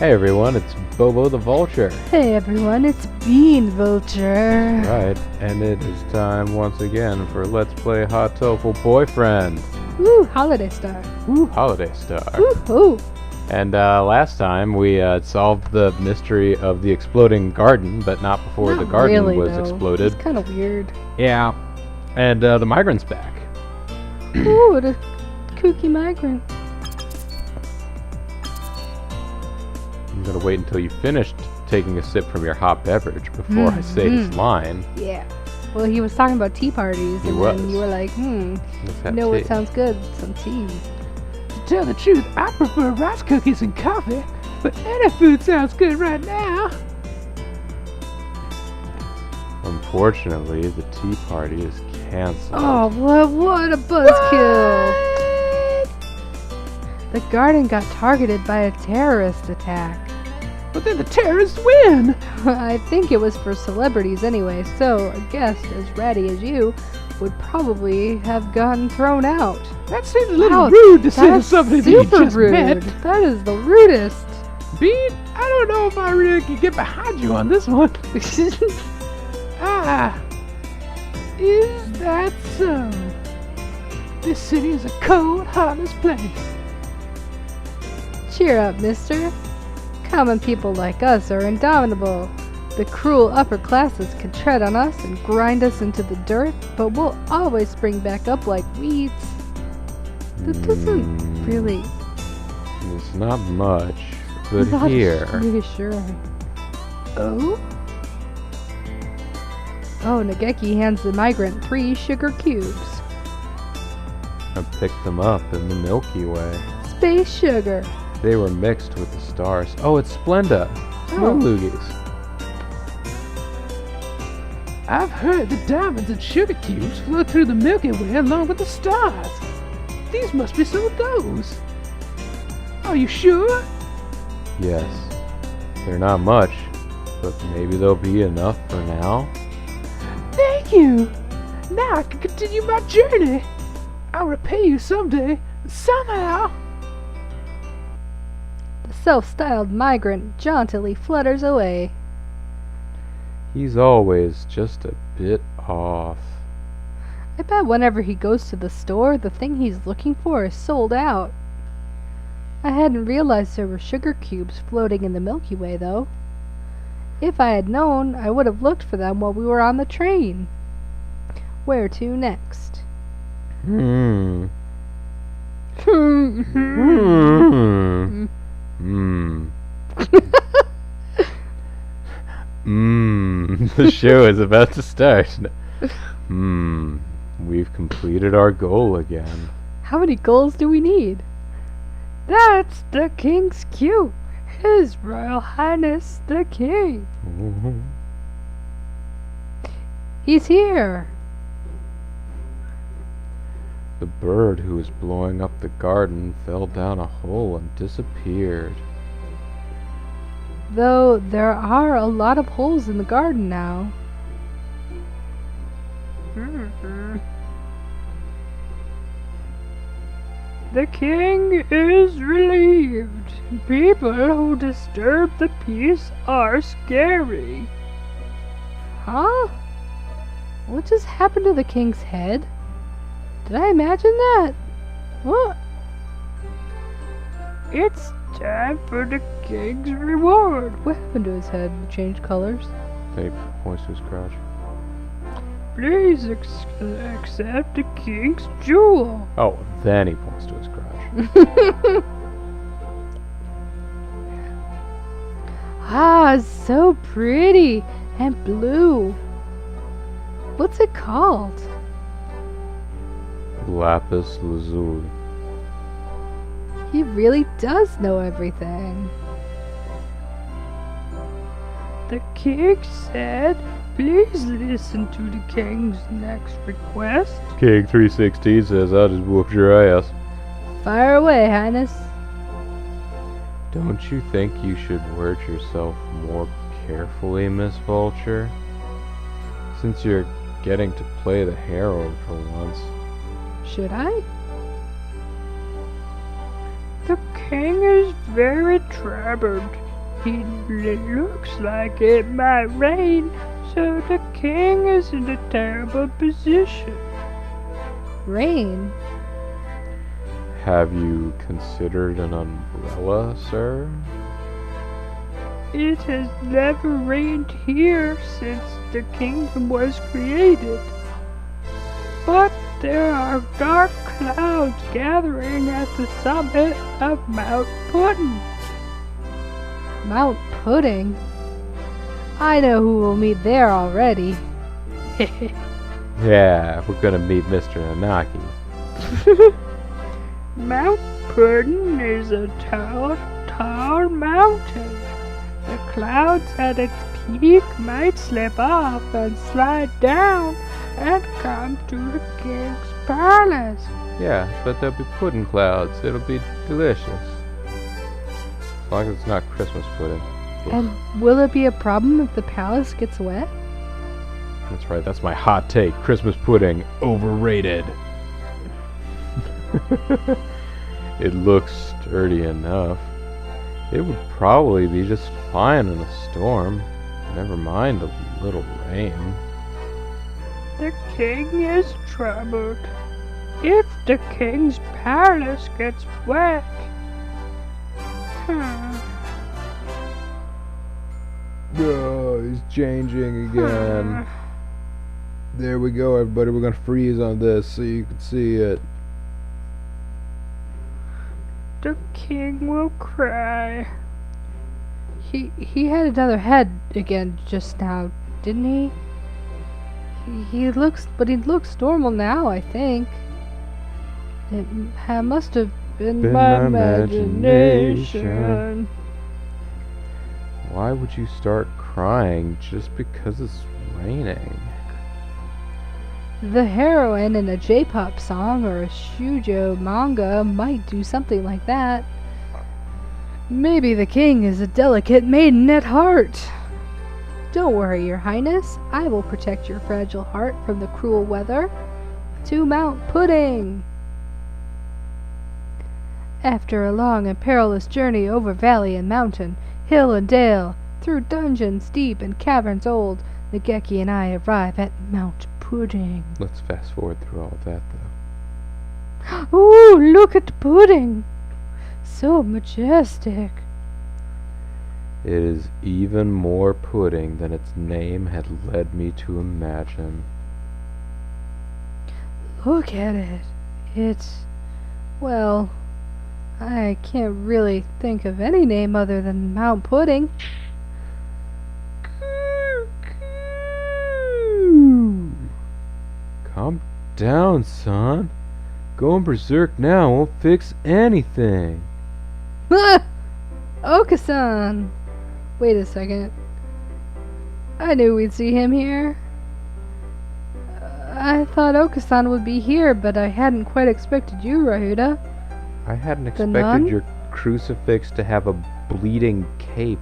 Hey everyone, it's Bobo the Vulture. Hey everyone, it's Bean Vulture. Right, and it is time once again for Let's Play Hatoful Boyfriend. Woo, Holiday Star. Woo, Holiday Star. Woo. And last time we solved the mystery of the exploding garden, but not before the garden really, was though. exploded. It's kind of weird. Yeah, and the migrant's back. Ooh, the kooky migrant. I'm gonna wait until you finished taking a sip from your hot beverage before I say this line. Yeah. Well, he was talking about tea parties, and then you were like, you know what sounds good? Some tea. To tell the truth, I prefer rice cookies and coffee, but any food sounds good right now. Unfortunately, the tea party is canceled. Oh, what a buzzkill! The garden got targeted by a terrorist attack. But then the terrorists win! I think it was for celebrities anyway, so a guest as ratty as you would probably have gotten thrown out. That seems a little rude to say to somebody that you just rude. met. That is the rudest. Bean, I don't know if I really can get behind you on this one. Is that so? This city is a cold, heartless place. Cheer up, mister. Common people like us are indomitable. The cruel upper classes can tread on us and grind us into the dirt, but we'll always spring back up like weeds. That doesn't really... It's not much, but not here... reassuring. Oh? Oh, Nageki hands the migrant 3 sugar cubes. I picked them up in the Milky Way. Space sugar. They were mixed with the stars. Oh, it's Splenda. Oh. Loogies. I've heard the diamonds and sugar cubes flow through the Milky Way along with the stars. These must be some of those. Are you sure? Yes. They're not much, but maybe they'll be enough for now. Thank you. Now I can continue my journey. I'll repay you someday, somehow. The self-styled migrant jauntily flutters away. He's always just a bit off. I bet whenever he goes to the store, the thing he's looking for is sold out. I hadn't realized there were sugar cubes floating in the Milky Way, though. If I had known, I would have looked for them while we were on the train. Where to next? Hmm. The show is about to start. We've completed our goal again. How many goals do we need? That's the king's cue. His Royal Highness the King. He's here. The bird who was blowing up the garden fell down a hole and disappeared. Though there are a lot of holes in the garden now. The king is relieved. People who disturb the peace are scary. Huh? What just happened to the king's head? Did I imagine that? What? It's time for the king's reward. What happened to his head? It changed colors? He points to his crotch. Please accept the king's jewel. Oh, then he points to his crotch. Ah, so pretty and blue. What's it called? Lapis lazuli. He really does know everything. The king said, please listen to the king's next request. King 316 says I just whooped your ass. Fire away, Highness. Don't you think you should word yourself more carefully, Miss Vulture? Since you're getting to play the herald for once. Should I? The king is very troubled. It looks like it might rain, so the king is in a terrible position. Rain? Have you considered an umbrella, sir? It has never rained here since the kingdom was created. But there are dark clouds gathering at the summit of Mount Pudding. Mount Pudding? I know who will meet there already. Yeah, we're gonna meet Mr. Nanaki. Mount Pudding is a tall, tall mountain. The clouds at its peak might slip off and slide down and come to the king's palace. Yeah, but there'll be pudding clouds. It'll be delicious. As long as it's not Christmas pudding. And will it be a problem if the palace gets wet? That's right, that's my hot take. Christmas pudding, overrated. It looks sturdy enough. It would probably be just fine in a storm. Never mind a little rain. The king is troubled. If the king's palace gets wet, Oh, he's changing again. There we go, everybody. We're gonna freeze on this so you can see it. the king will cry. He had another head again just now, didn't he? He looks normal now, I think. It must have been my imagination. Why would you start crying just because it's raining? The heroine in a J-pop song or a shoujo manga might do something like that. Maybe the king is a delicate maiden at heart. Don't worry, your highness. I will protect your fragile heart from the cruel weather. To Mount Pudding! After a long and perilous journey over valley and mountain, hill and dale, through dungeons deep and caverns old, Nageki and I arrive at Mount Pudding. Let's fast forward through all that, though. Ooh, look at the pudding! So majestic. It is even more pudding than its name had led me to imagine. Look at it. It's... well... I can't really think of any name other than Mount Pudding. Calm down, son. Going berserk now won't fix anything. Okasan! Wait a second. I knew we'd see him here. I thought Okasan would be here, but I hadn't quite expected you, Rahuda. I hadn't The nun? expected your crucifix to have a bleeding cape.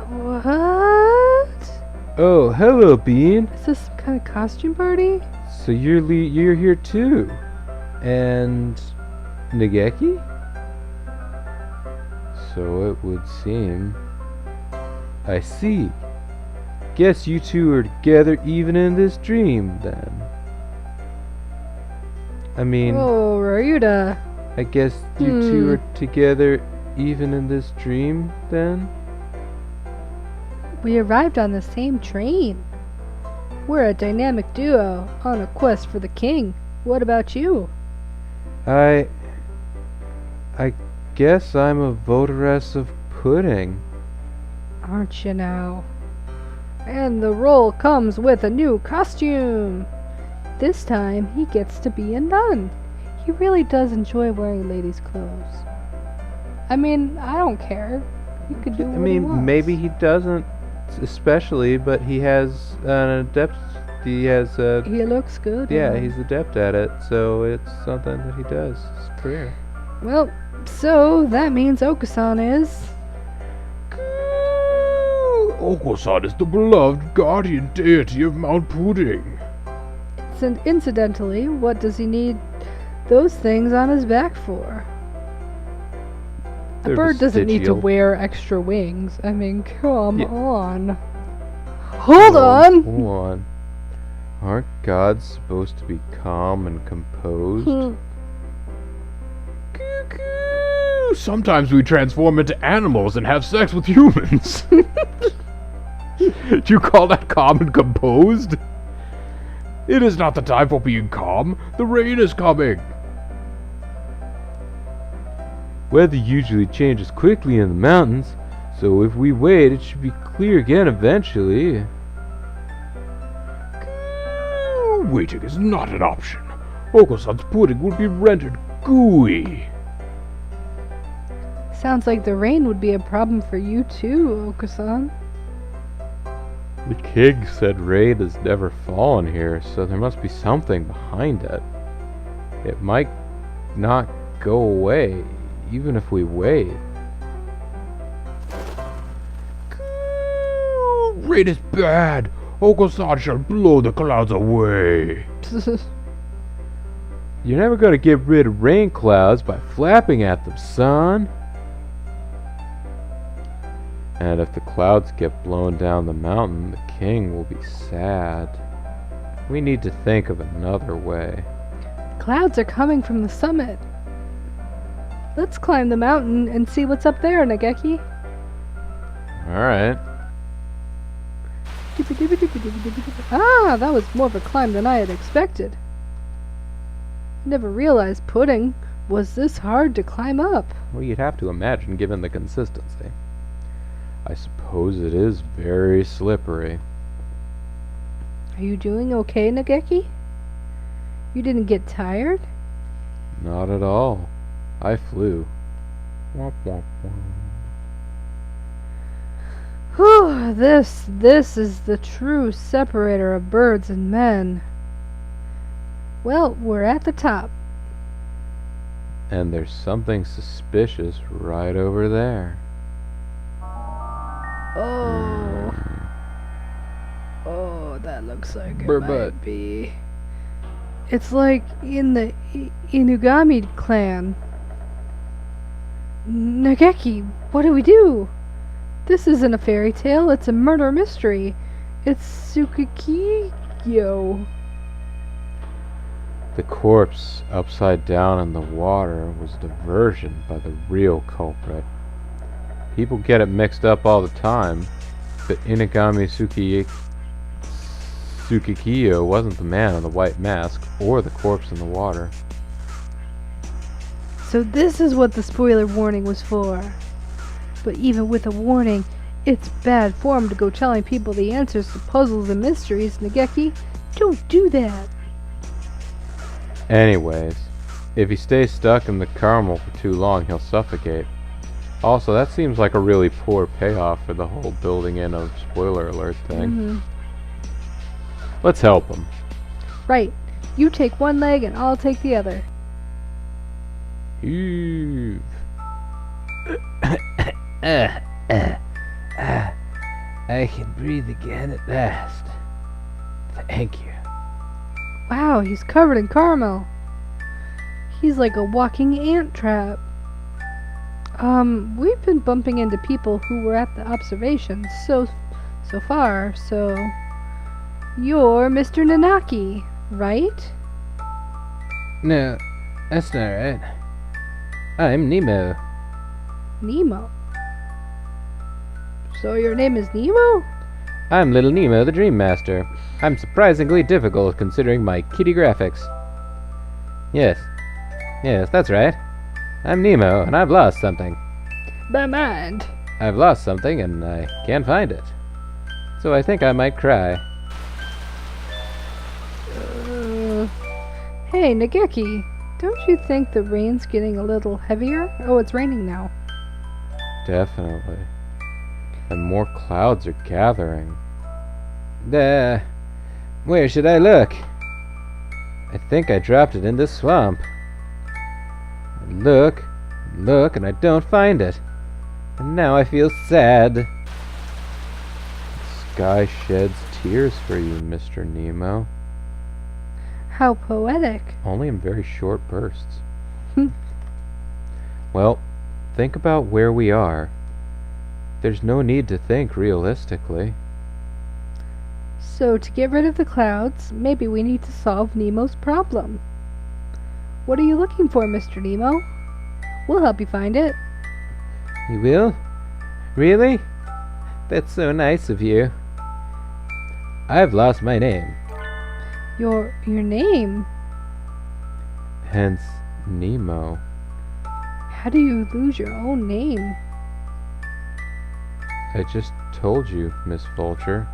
What? Oh, hello, Bean. Is this some kind of costume party? So you're here too, and Nageki? So it would seem. I see. Guess you two are together even in this dream, then. I mean, Oh, Rahuda. I guess you two are together even in this dream, then? We arrived on the same train. We're a dynamic duo on a quest for the king. What about you? I guess I'm a votaress of pudding. Aren't you now? And the role comes with a new costume. This time he gets to be a nun. He really does enjoy wearing ladies' clothes. I mean, I don't care. He could do I what he wants. mean, maybe he doesn't, especially, but he has an adept. He has a He looks good. yeah, he's adept at it, so it's something that he does. His career. Well, so that means Okasan is... Okosan is the beloved guardian deity of Mount Pudding. Incidentally, what does he need those things on his back for? A bird doesn't need to wear extra wings. I mean, come on. Hold on! Hold on. Aren't gods supposed to be calm and composed? Cuckoo! Sometimes we transform into animals and have sex with humans. Do you call that calm and composed? It is not the time for being calm. The rain is coming. Weather usually changes quickly in the mountains, so if we wait, it should be clear again eventually. Waiting is not an option. Oko-san's pudding will be rendered gooey. Sounds like the rain would be a problem for you too, Oko-san. The king said rain has never fallen here, so there must be something behind it. It might not go away, even if we wait. Rain is bad. Oko-san shall blow the clouds away. You're never gonna get rid of rain clouds by flapping at them, son. And if the clouds get blown down the mountain, the king will be sad. We need to think of another way. Clouds are coming from the summit. Let's climb the mountain and see what's up there, Nageki. Alright. Ah, that was more of a climb than I had expected. I never realized pudding was this hard to climb up. Well, you'd have to imagine given the consistency. I suppose it is very slippery. Are you doing okay, Nageki? You didn't get tired? Not at all. I flew. Womp womp womp. Whew, this is the true separator of birds and men. Well, we're at the top. And there's something suspicious right over there. Oh. Oh, that looks like it Butt. might be. It's like in the Inugami clan. Nageki, what do we do? This isn't a fairy tale, it's a murder mystery. It's Tsukikiyo. The corpse upside down in the water was a diversion by the real culprit. People get it mixed up all the time, but Inugami Tsukikiyo wasn't the man in the white mask or the corpse in the water. So this is what the spoiler warning was for. But even with a warning, it's bad form to go telling people the answers to puzzles and mysteries, Nageki. Don't do that. Anyways, if he stays stuck in the caramel for too long, he'll suffocate. Also, that seems like a really poor payoff for the whole building in a spoiler alert thing. Let's help him. Right. You take one leg and I'll take the other. Heave. I can breathe again at last. Thank you. Wow, he's covered in caramel. He's like a walking ant trap. We've been bumping into people who were at the observations so far, so you're Mr. Nanaki, right? No, that's not right. I'm Nemo. Nemo. So your name is Nemo? I'm Little Nemo, the Dream Master. I'm surprisingly difficult considering my kitty graphics. Yes, that's right. I'm Nemo, and I've lost something. My mind. I've lost something, and I can't find it. So I think I might cry. Hey, Nageki, don't you think the rain's getting a little heavier? Oh, it's raining now. Definitely. And more clouds are gathering. Where should I look? I think I dropped it in this swamp. I look, and I don't find it. And now I feel sad. The sky sheds tears for you, Mr. Nemo. How poetic. Only in very short bursts. Well, think about where we are. There's no need to think realistically. So to get rid of the clouds, maybe we need to solve Nemo's problem. What are you looking for, Mr. Nemo? We'll help you find it. You will? Really? That's so nice of you. I've lost my name. Your name? Hence, Nemo. How do you lose your own name? I just told you, Miss Vulture.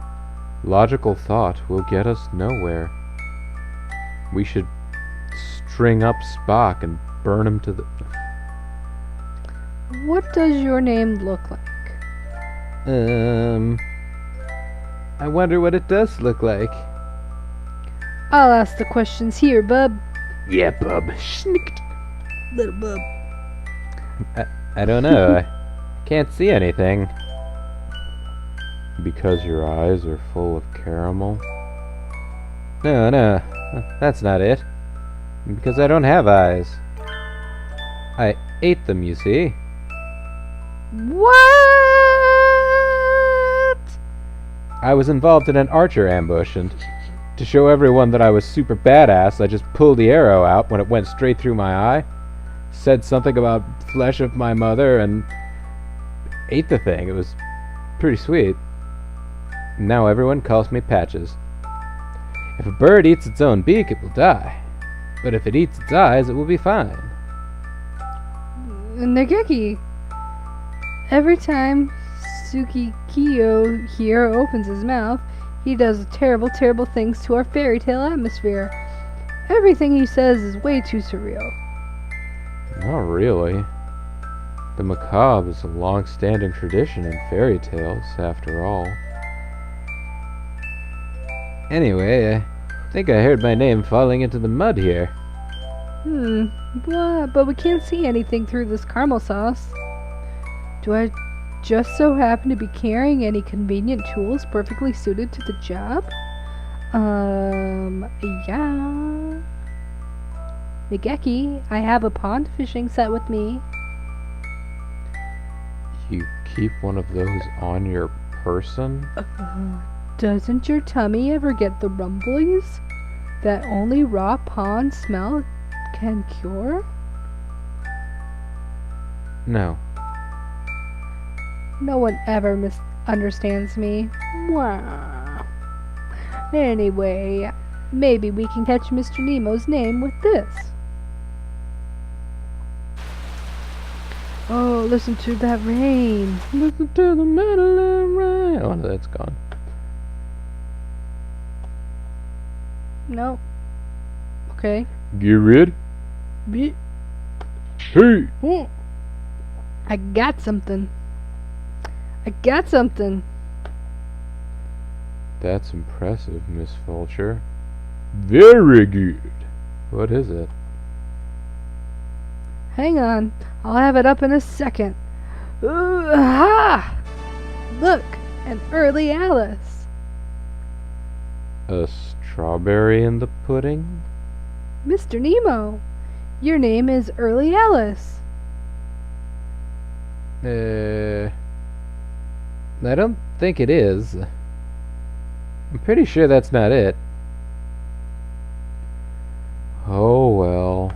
Logical thought will get us nowhere. We should string up Spock and burn him to the... What does your name look like? I wonder what it does look like. I'll ask the questions here, bub. Yeah, bub. Snicked. Little bub. I don't know. I can't see anything. Because your eyes are full of caramel? No, that's not it. Because I don't have eyes. I ate them, you see. What? I was involved in an archer ambush, and to show everyone that I was super badass, I just pulled the arrow out when it went straight through my eye, said something about flesh of my mother, and ate the thing. It was pretty sweet. Now everyone calls me Patches. If a bird eats its own beak, it will die. But if it eats its eyes, it will be fine. Nageki. Every time Sukikiyo here opens his mouth, he does terrible, terrible things to our fairy tale atmosphere. Everything he says is way too surreal. Not really. The macabre is a long-standing tradition in fairy tales, after all. Anyway, I think I heard my name falling into the mud here. But we can't see anything through this caramel sauce. Do I just so happen to be carrying any convenient tools perfectly suited to the job? Yeah. Nageki, I have a pond fishing set with me. You keep one of those on your person? Doesn't your tummy ever get the rumblies that only raw pond smell can cure? No. No one ever misunderstands me. Wow. Anyway, maybe we can catch Mr. Nemo's name with this. Oh, listen to that rain. Listen to the metal rain. Oh, that's gone. No. Okay. Get ready? Be- Hey! Oh. I got something. That's impressive, Miss Vulture. Very good. What is it? Hang on. I'll have it up in a second. Ha! Look, an early Alice. A strawberry in the pudding? Mr. Nemo, your name is Early Alice. I don't think it is. I'm pretty sure that's not it. Oh well.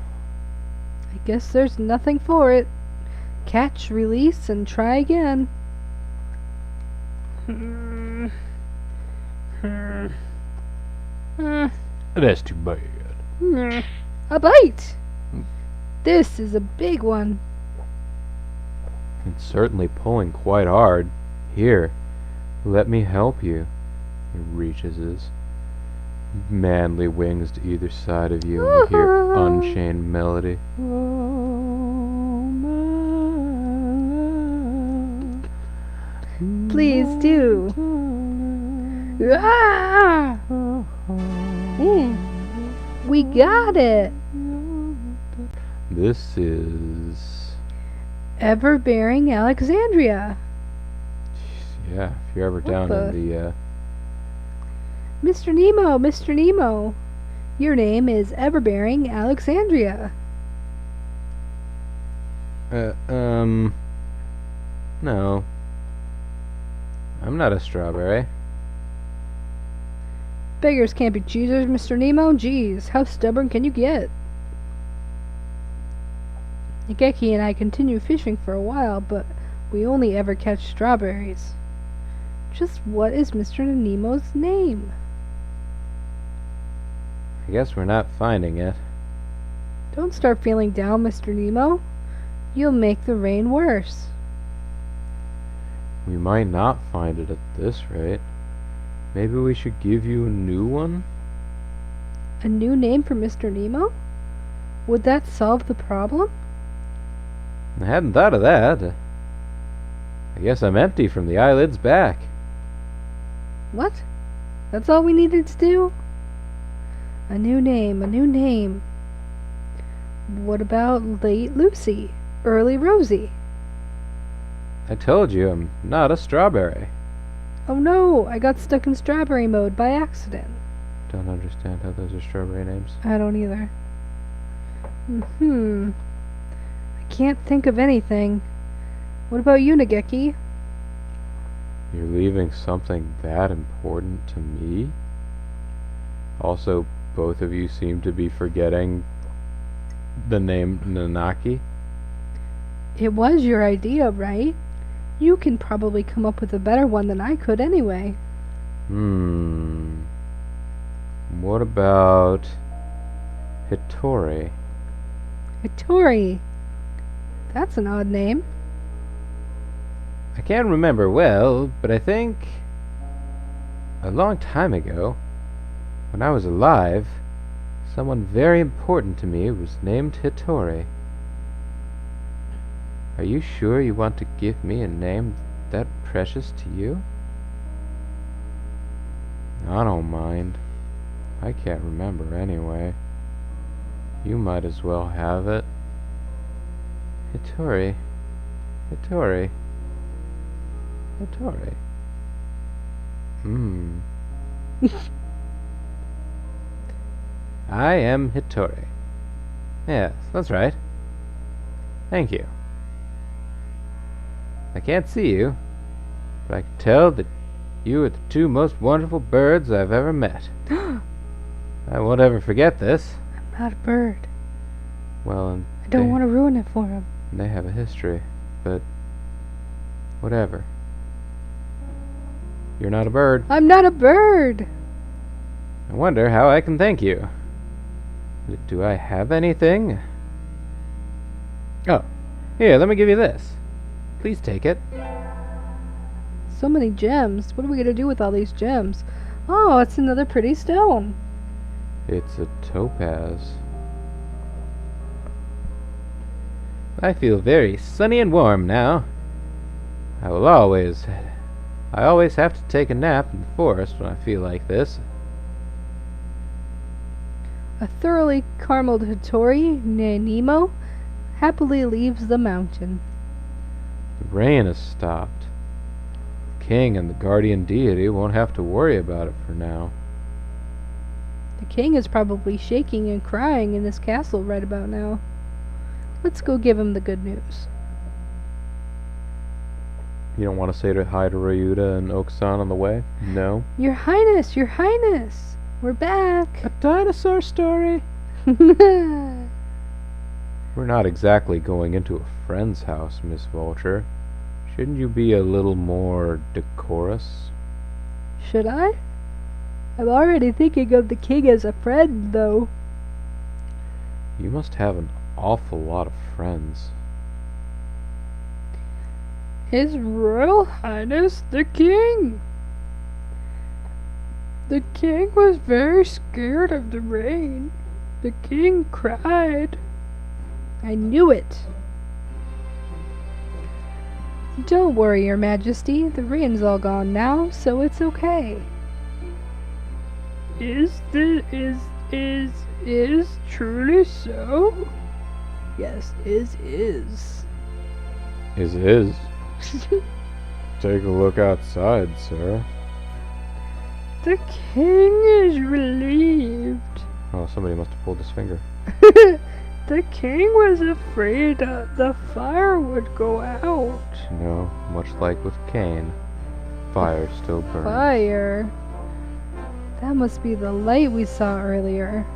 I guess there's nothing for it. Catch, release, and try again. That's too bad. A bite! This is a big one. It's certainly pulling quite hard. Here, let me help you. He reaches his manly wings to either side of you, and you hear unchained melody. Please do. Ah! We got it. This is... Ever-bearing Alexandria. Yeah, if you're ever down the- in the, Mr. Nemo, your name is Ever-bearing Alexandria. No. I'm not a strawberry. Beggars can't be choosers, Mr. Nemo. Geez, how stubborn can you get? Geki and I continue fishing for a while, but we only ever catch strawberries. Just what is Mr. Nemo's name? I guess we're not finding it. Don't start feeling down, Mr. Nemo. You'll make the rain worse. We might not find it at this rate. Maybe we should give you a new one? A new name for Mr. Nemo? Would that solve the problem? I hadn't thought of that. I guess I'm empty from the eyelids back. What? That's all we needed to do? A new name, a new name. What about Late Lucy? Early Rosie? I told you I'm not a strawberry. Oh no, I got stuck in strawberry mode by accident. Don't understand how those are strawberry names. I don't either. I can't think of anything. What about you, Nageki? You're leaving something that important to me? Also, both of you seem to be forgetting the name Nanaki. It was your idea, right? You can probably come up with a better one than I could anyway. What about Hitori? Hitori. That's an odd name. I can't remember well, but I think a long time ago, when I was alive, someone very important to me was named Hitori. Are you sure you want to give me a name that precious to you? I don't mind. I can't remember anyway. You might as well have it. Hitori. Hitori. Hitori. I am Hitori. Yes, that's right. Thank you. I can't see you, but I can tell that you are the two most wonderful birds I've ever met. I won't ever forget this. I'm not a bird. Well, and I don't want to ruin it for him. they have a history, but whatever. You're not a bird. I'm not a bird! I wonder how I can thank you. Do I have anything? Oh, here, let me give you this. Please take it. So many gems. What are we going to do with all these gems? Oh, it's another pretty stone. It's a topaz. I feel very sunny and warm now. I always have to take a nap in the forest when I feel like this. A thoroughly carameled Hitori, Nemo, happily leaves the mountain. The rain has stopped. The king and the guardian deity won't have to worry about it for now. The king is probably shaking and crying in his castle right about now. Let's go give him the good news. You don't want to say hi to Ryuta and Okusan on the way? No? Your Highness! Your Highness! We're back! A dinosaur story? We're not exactly going into a friend's house, Miss Vulture. Shouldn't you be a little more decorous? Should I? I'm already thinking of the king as a friend, though. You must have an awful lot of friends. His Royal Highness the King. The king was very scared of the rain. The king cried. I knew it! Don't worry, Your Majesty. The rain's all gone now, so it's okay. Is truly so? Yes, is. Is. Take a look outside, sir. The king is relieved. Oh, somebody must have pulled his finger. The king was afraid the fire would go out. No, much like with Cain, fire still burns. Fire. That must be the light we saw earlier.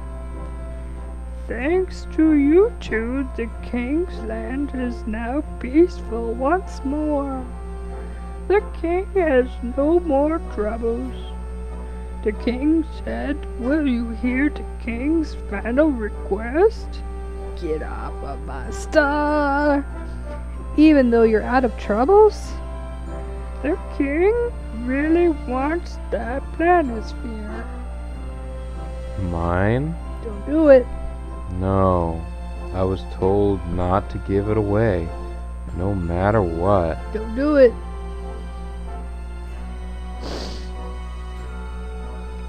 Thanks to you two, the king's land is now peaceful once more. The king has no more troubles. The king said, will you hear the king's final request? Get off of my star. Even though you're out of troubles? The king really wants that planisphere. Mine? Don't do it. No. I was told not to give it away, no matter what. Don't do it.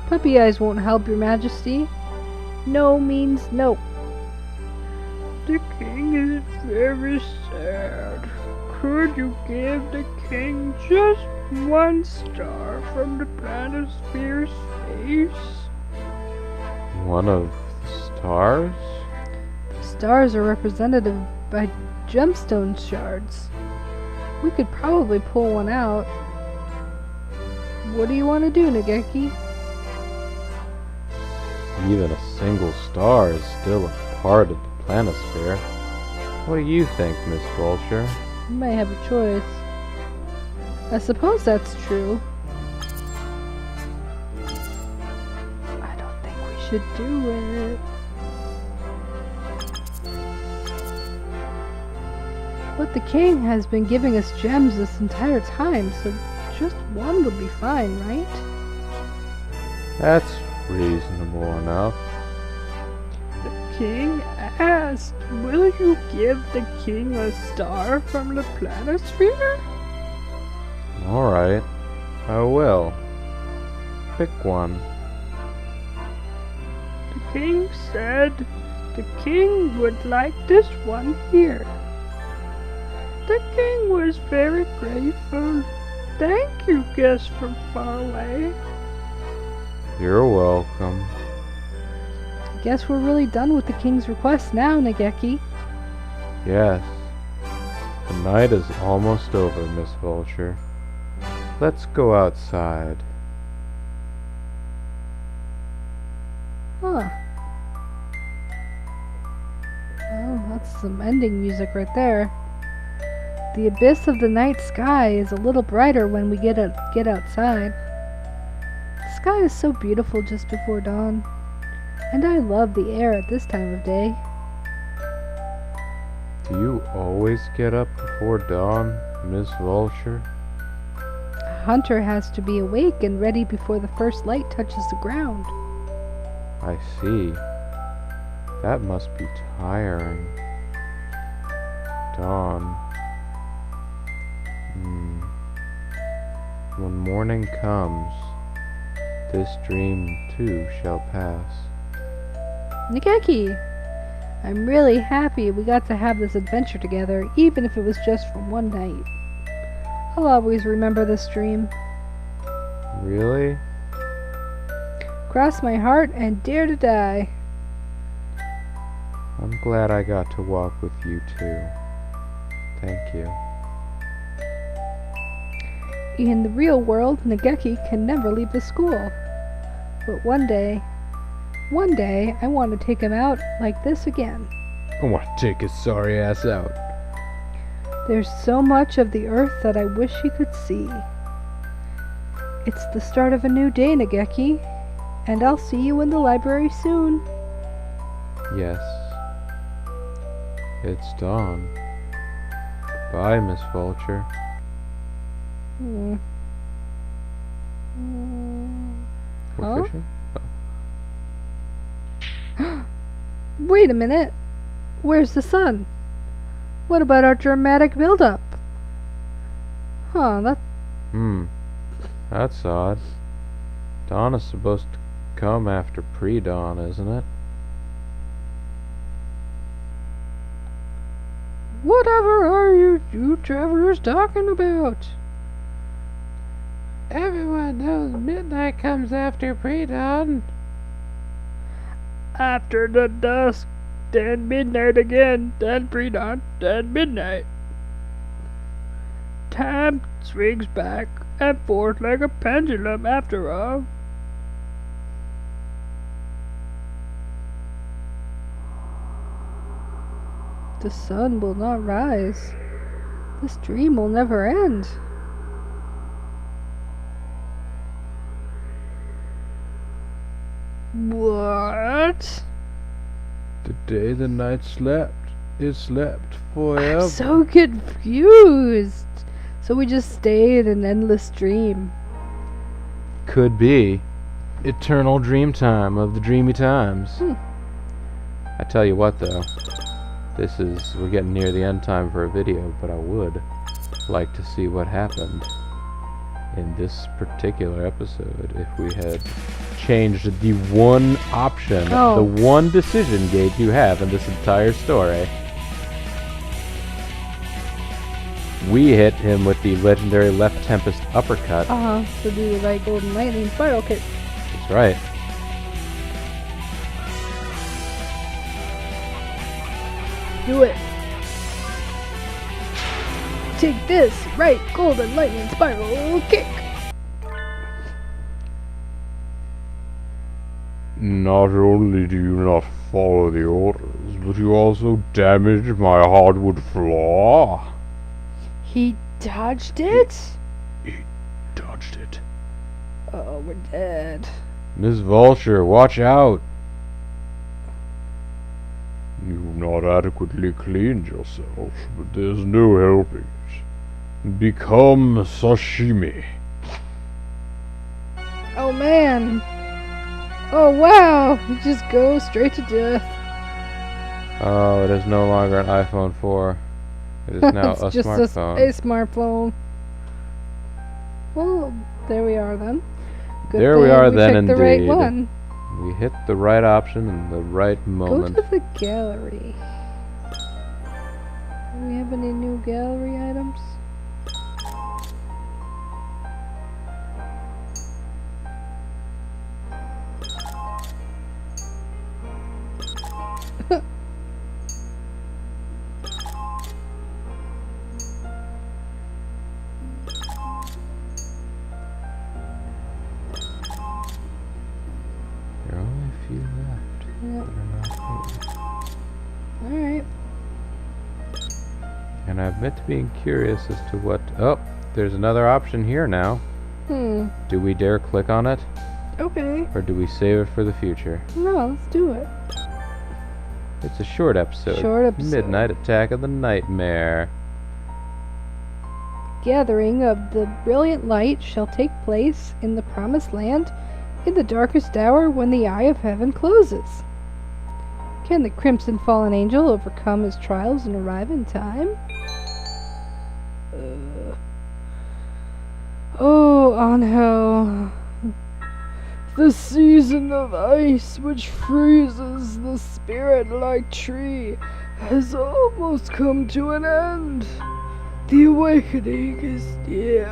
Puppy eyes won't help, your majesty. No means no. The king is very sad. Could you give the king just one star from the planisphere's face? One of the stars? Stars are represented by gemstone shards. We could probably pull one out. What do you want to do, Nageki? Even a single star is still a part of the planisphere. What do you think, Miss Vulture? You might have a choice. I suppose that's true. I don't think we should do it. But the king has been giving us gems this entire time, so just one would be fine, right? That's reasonable enough. The king asked, will you give the king a star from the planisphere? Alright, I will. Pick one. The king said the king would like this one here. The king was very grateful. Thank you, guest from far away. You're welcome. I guess we're really done with the king's request now, Nageki. Yes. The night is almost over, Miss Vulture. Let's go outside. Huh. Oh, that's some ending music right there. The abyss of the night sky is a little brighter when we get outside. The sky is so beautiful just before dawn, and I love the air at this time of day. Do you always get up before dawn, Miss Vulture? A hunter has to be awake and ready before the first light touches the ground. I see. That must be tiring. Dawn. When morning comes, this dream too shall pass. Nageki! I'm really happy we got to have this adventure together, even if it was just for one night. I'll always remember this dream. Really? Cross my heart and dare to die. I'm glad I got to walk with you too. Thank you. In the real world, Nageki can never leave the school. But one day, I want to take him out like this again. I want to take his sorry ass out. There's so much of the earth that I wish he could see. It's the start of a new day, Nageki, and I'll see you in the library soon. Yes. It's dawn. Bye, Miss Vulture. Hmm. We're Huh? fishing? Wait a minute. Where's the sun? What about our dramatic build-up? Huh, That's odd. Dawn is supposed to come after pre-dawn, isn't it? Whatever are you travelers talking about? Everyone knows midnight comes after pre-dawn. After the dusk then midnight again, then pre-dawn, then midnight. Time swings back and forth like a pendulum after all. The sun will not rise. This dream will never end. What? The day the night slept, it slept forever. I'm so confused. So we just stay in an endless dream. Could be. Eternal dream time of the dreamy times. I tell you what, though. We're getting near the end time for a video, but I would like to see what happened in this particular episode if we had changed the one option, the one decision gauge you have in this entire story. We hit him with the legendary left tempest uppercut. So do the right golden lightning spiral kick. That's right. Do it. Take this right golden lightning spiral kick. Not only do you not follow the orders, but you also damaged my hardwood floor. He dodged it? He dodged it. Oh, we're dead. Miss Vulture, watch out! You've not adequately cleaned yourself, but there's no helping it. Become sashimi. Oh man. Oh wow. You just go straight to death. Oh, it is no longer an iPhone 4. It is now It's a just smartphone. a smartphone. Well, there we are then. Good There we thing are we then, picked the right indeed. one. We hit the right option in the right moment. Go to the gallery. Do we have any new gallery items? There are only a few left Yep. that are not here. Alright. And I admit to being curious as to what... Oh, there's another option here now. Do we dare click on it? Okay. Or do we save it for the future? No, let's do it. It's a short episode. Short episode. Midnight Attack of the Nightmare. Gathering of the brilliant light shall take place in the promised land in the darkest hour when the eye of heaven closes. Can the crimson fallen angel overcome his trials and arrive in time? Oh, Angel. The season of ice which freezes the spirit-like tree has almost come to an end. The awakening is near.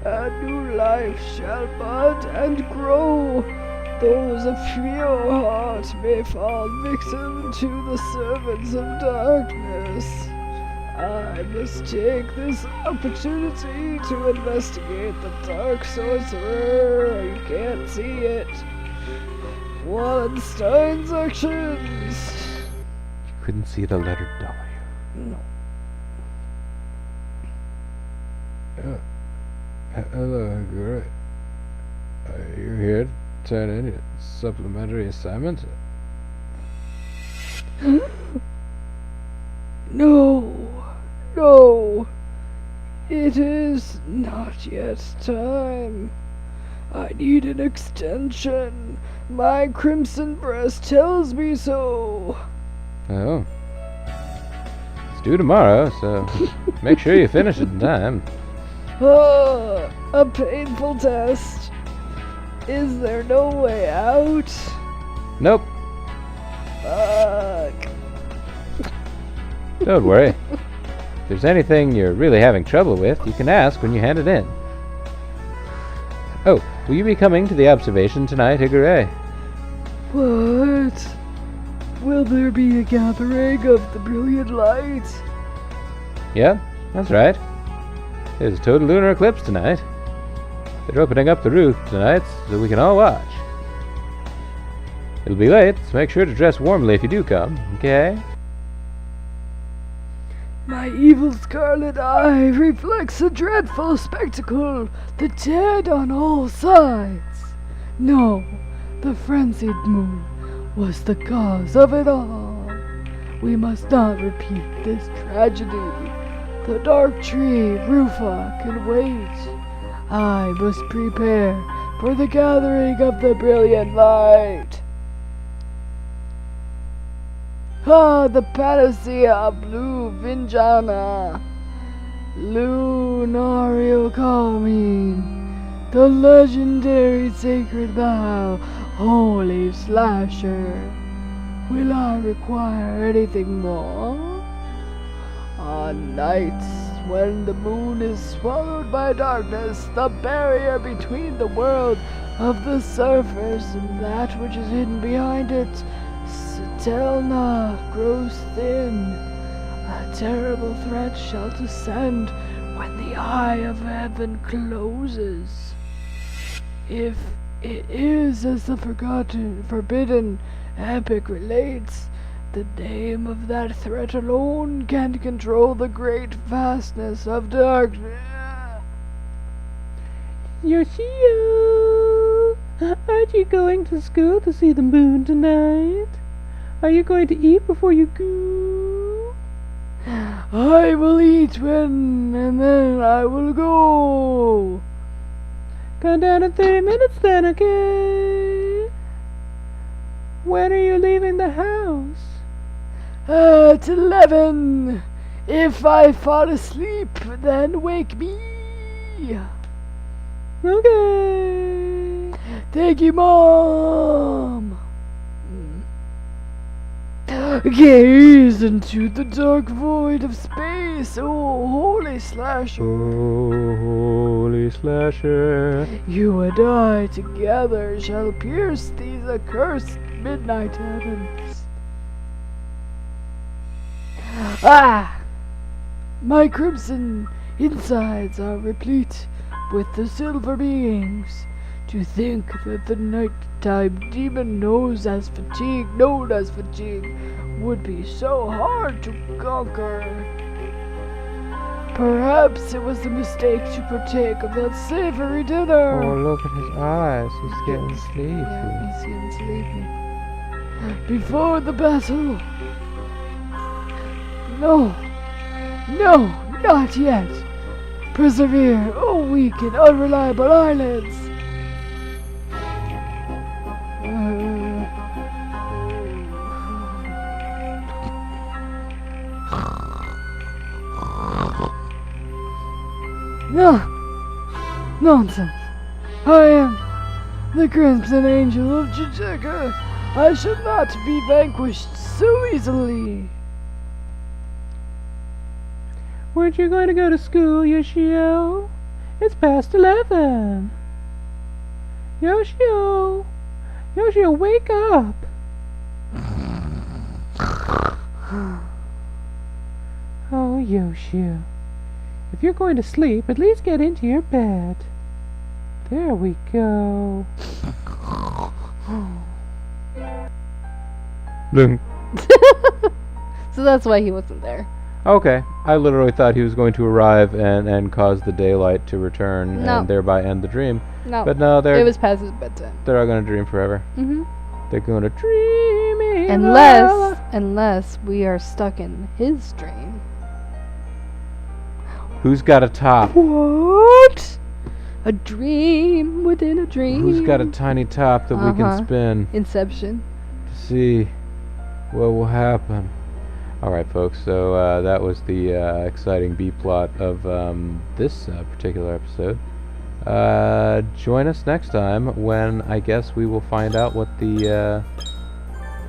A new life shall bud and grow. Those of pure heart may fall victim to the servants of darkness. I must take this opportunity to investigate the dark sorcerer. You can't see it. Wallenstein's actions. You couldn't see the letter W. No. Hello, Guru. Are you here to turn in your supplementary assignment? No. It is not yet time. I need an extension. My crimson breast tells me so. Oh. It's due tomorrow, so make sure you finish it in time. A painful test. Is there no way out? Nope. Fuck. Don't worry. If there's anything you're really having trouble with, you can ask when you hand it in. Oh, will you be coming to the observation tonight, Higure? What? Will there be a gathering of the brilliant light? Yeah, that's right. There's a total lunar eclipse tonight. They're opening up the roof tonight so we can all watch. It'll be late, so make sure to dress warmly if you do come, okay? My evil scarlet eye reflects a dreadful spectacle, the dead on all sides. No, the frenzied moon was the cause of it all. We must not repeat this tragedy. The dark tree, Rufa, can wait. I must prepare for the gathering of the brilliant light. Ah, the panacea of blue Vinjana, Lunario calming, the legendary sacred bow, holy slasher. Will I require anything more? On nights when the moon is swallowed by darkness, the barrier between the world of the surface and that which is hidden behind it, Satelna, grows thin. A terrible threat shall descend when the eye of heaven closes. If it is as the forbidden epic relates, the name of that threat alone can control the great vastness of darkness. Yoshio, aren't you going to school to see the moon tonight? Are you going to eat before you go? I will eat when, and then I will go. Come down in 30 minutes then, okay? When are you leaving the house? At 11. If I fall asleep, then wake me. Okay. Thank you, Mom. Gaze into the dark void of space, oh holy slasher. Oh, holy slasher. You and I together shall pierce these accursed midnight heavens. Ah! My crimson insides are replete with the silver beings. To think that the nighttime demon known as fatigue, would be so hard to conquer. Perhaps it was a mistake to partake of that savory dinner. Oh, look at his eyes. He's getting sleepy. Yeah, he's getting sleepy. Before the battle. No, not yet. Persevere, O weak and unreliable eyelids. No, nonsense. I am the Crimson Angel of Jijeka. I should not be vanquished so easily. Weren't you going to go to school, Yoshio? It's past 11. Yoshio! Yoshio, wake up! Oh, Yoshio. If you're going to sleep, at least get into your bed. There we go. Blink. So that's why he wasn't there. Okay, I literally thought he was going to arrive and cause the daylight to return No. and thereby end the dream. No, But no, it was past his bedtime. they're all going to dream forever. Mm-hmm. They're going to dream in Unless we are stuck in his dream. Who's got a top? What? A dream within a dream. Who's got a tiny top that we can spin Inception. to see what will happen? Alright folks, so that was the exciting B-plot of this particular episode. Join us next time when I guess we will find out what the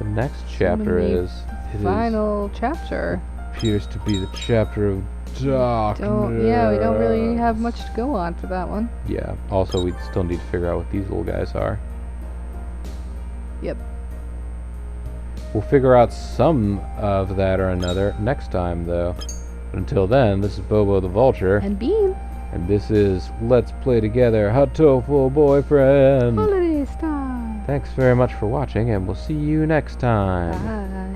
next chapter the is. It Final chapter. appears to be the chapter of darkness. We don't really have much to go on for that one. Yeah, also we still need to figure out what these little guys are. Yep. We'll figure out some of that or another next time, though. But until then, this is Bobo the Vulture, And Bean. and this is Let's Play Together, Hatoful Boyfriend. Holiday style. Thanks very much for watching, and we'll see you next time. Bye.